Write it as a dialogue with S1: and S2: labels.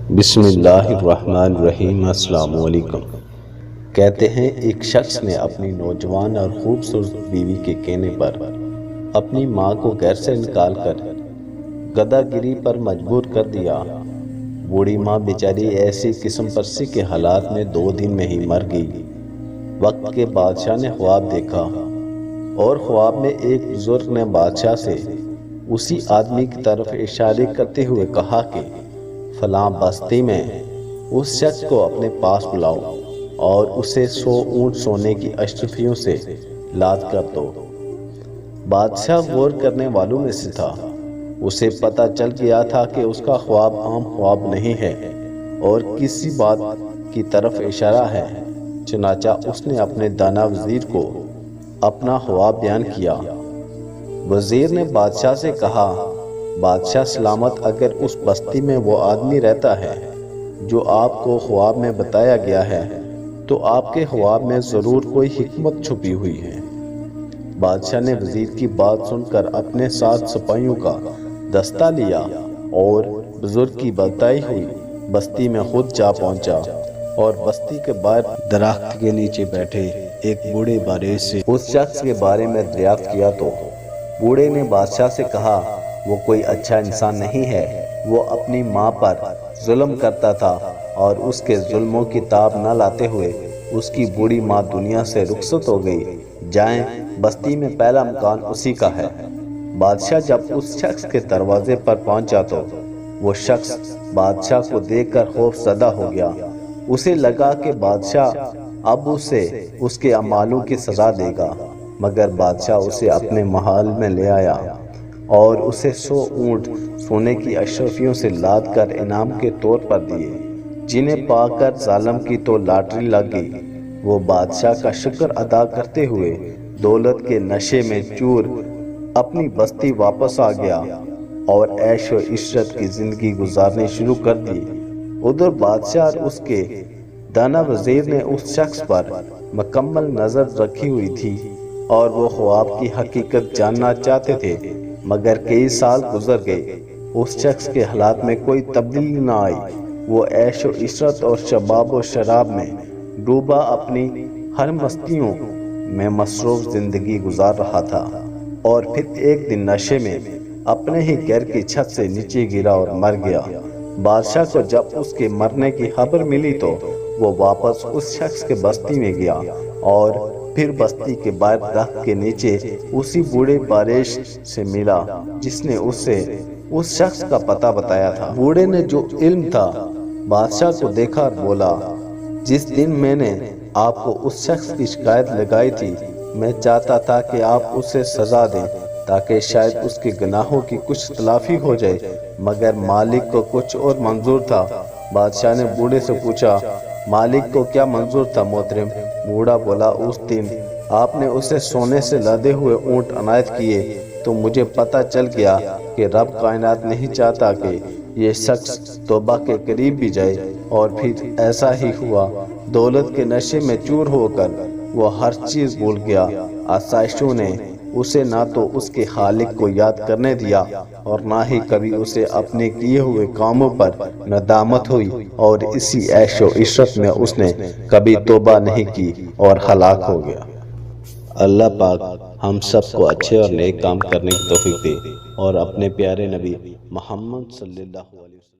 S1: بسم اللہ الرحمن الرحیم۔ السلام علیکم۔ کہتے ہیں ایک شخص نے اپنی نوجوان اور خوبصورت بیوی کے کہنے پر اپنی ماں کو گھر سے نکال کر گدھا گیری پر مجبور کر دیا۔ بوڑھی ماں بیچاری ایسی قسم پرسی کے حالات میں 2 دن میں ہی مر گئی۔ وقت کے بادشاہ نے خواب دیکھا اور خواب میں ایک بزرگ نے بادشاہ سے اسی آدمی کی طرف اشارے کرتے ہوئے کہا کہ فلاں بستی میں اس شخص کو اپنے پاس بلاؤ اور اسے 100 اونٹ سونے کی اشرفیوں سے لاد کر دو۔ بادشاہ غور کرنے والوں میں سے تھا۔ اسے پتہ چل گیا تھا کہ اس کا خواب عام خواب نہیں ہے اور کسی بات کی طرف اشارہ ہے۔ چنانچہ اس نے اپنے دانا وزیر کو اپنا خواب بیان کیا۔ وزیر نے بادشاہ سے کہا، بادشاہ سلامت، اگر اس بستی میں وہ آدمی رہتا ہے جو آپ کو خواب میں بتایا گیا ہے تو آپ کے خواب میں ضرور کوئی حکمت چھپی ہوئی ہے۔ بادشاہ نے وزیر کی بات سن کر اپنے 7 سپاہیوں کا دستہ لیا اور بزرگ کی بتائی ہوئی بستی میں خود جا پہنچا اور بستی کے باہر درخت کے نیچے بیٹھے ایک بوڑھے بارے سے اس شخص کے بارے میں دریافت کیا تو بوڑھے نے بادشاہ سے کہا، وہ کوئی اچھا انسان نہیں ہے۔ وہ اپنی ماں پر ظلم کرتا تھا اور اس کے ظلموں کی تاب نہ لاتے ہوئے اس کی بوڑھی ماں دنیا سے رخصت ہو گئی۔ جائیں، بستی میں پہلا مکان اسی کا ہے۔ بادشاہ جب اس شخص کے دروازے پر پہنچا تو وہ شخص بادشاہ کو دیکھ کر خوف زدہ ہو گیا۔ اسے لگا کہ بادشاہ اب اسے اس کے اعمالوں کی سزا دے گا، مگر بادشاہ اسے اپنے محل میں لے آیا اور اسے 100 اونٹ سونے کی اشرفیوں سے لاد کر انعام کے طور پر دیے، جنہیں پا کر ظالم کی تو لاٹری لگ گئی۔ وہ بادشاہ کا شکر ادا کرتے ہوئے دولت کے نشے میں چور اپنی بستی واپس آ گیا اور عیش و عشرت کی زندگی گزارنی شروع کر دی۔ ادھر بادشاہ اور اس کے دانا وزیر نے اس شخص پر مکمل نظر رکھی ہوئی تھی اور وہ خواب کی حقیقت جاننا چاہتے تھے، مگر کئی سال گزر گئے، اس شخص کے حالات میں کوئی تبدیلی نہ آئی۔ وہ عیش و عشرت اور شباب و شراب میں ڈوبا اپنی ہر مستیوں میں مصروف زندگی گزار رہا تھا اور پھر ایک دن نشے میں اپنے ہی گھر کی چھت سے نیچے گرا اور مر گیا۔ بادشاہ کو جب اس کے مرنے کی خبر ملی تو وہ واپس اس شخص کے بستی میں گیا اور پھر بستی کے باہر درخت کے نیچے اسی بوڑھے باریش سے ملا جس نے اسے اس شخص کا پتہ بتایا تھا۔ بوڑھے نے جو علم تھا بادشاہ کو دیکھا اور بولا، جس دن میں نے آپ کو اس شخص کی شکایت لگائی تھی، میں چاہتا تھا کہ آپ اسے سزا دیں تاکہ شاید اس کے گناہوں کی کچھ تلافی ہو جائے، مگر مالک کو کچھ اور منظور تھا۔ بادشاہ نے بوڑھے سے پوچھا، مالک کو کیا منظور تھا محترم؟ بوڑھا بولا، اس دن آپ نے اسے سونے سے لدے ہوئے اونٹ عنایت کیے تو مجھے پتہ چل گیا کہ رب کائنات نہیں چاہتا کہ یہ شخص توبہ کے قریب بھی جائے، اور پھر ایسا ہی ہوا۔ دولت کے نشے میں چور ہو کر وہ ہر چیز بھول گیا۔ آسائشوں نے اسے نہ تو اس کے خالق کو یاد کرنے دیا اور نہ ہی کبھی اسے اپنے کیے ہوئے کاموں پر ندامت ہوئی، اور اسی عیش و عشرت میں اس نے کبھی توبہ نہیں کی اور ہلاک ہو گیا۔ اللہ پاک ہم سب کو اچھے اور نیک کام کرنے کی توفیق دے اور اپنے پیارے نبی محمد صلی اللہ علیہ وسلم